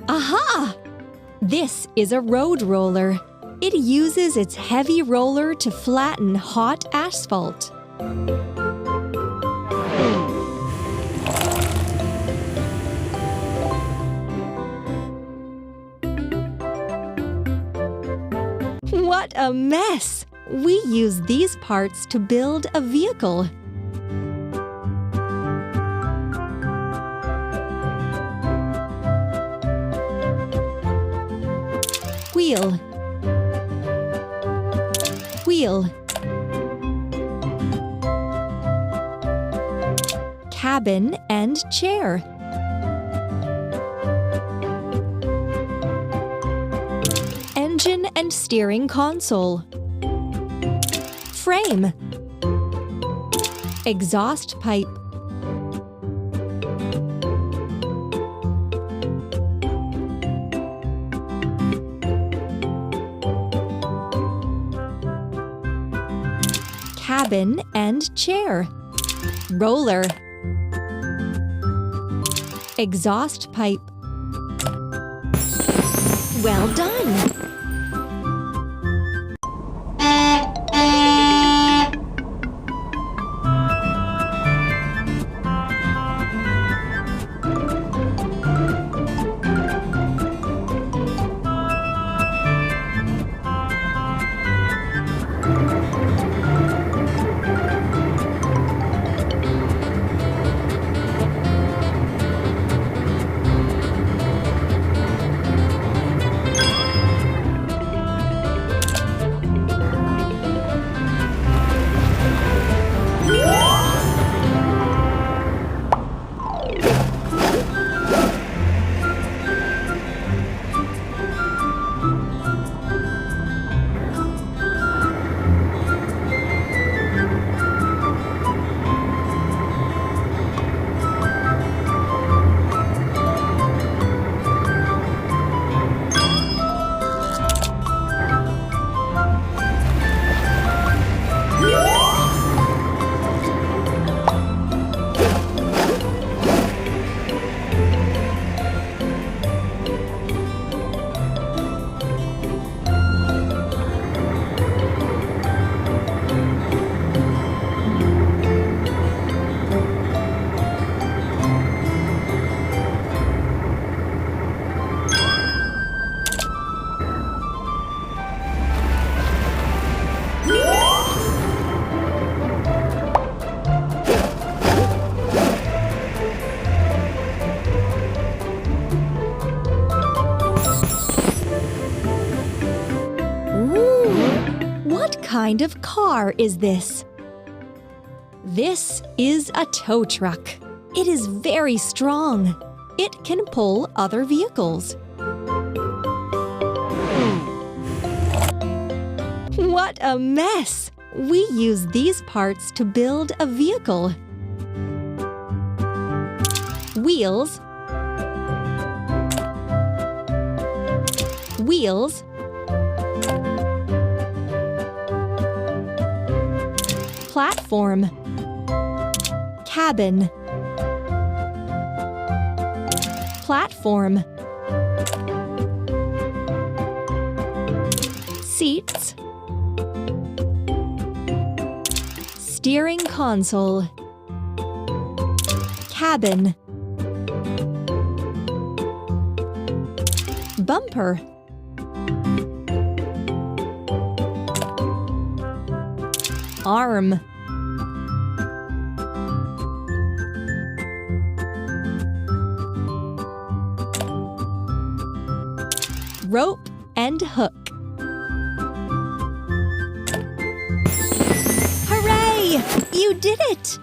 Aha! This is a road roller. It uses its heavy roller to flatten hot asphalt. What a mess! We use these parts to build a vehicle. Wheel, wheel, cabin and chair, engine and steering console, frame, exhaust pipe, cabin and chair, roller, exhaust pipe. Well done! What kind of car is this? This is a tow truck. It is very strong. It can pull other vehicles. What a mess! We use these parts to build a vehicle. Wheels, wheels, platform, cabin, platform, seats, steering console, cabin, bumper, arm, rope and hook. Hooray! You did it!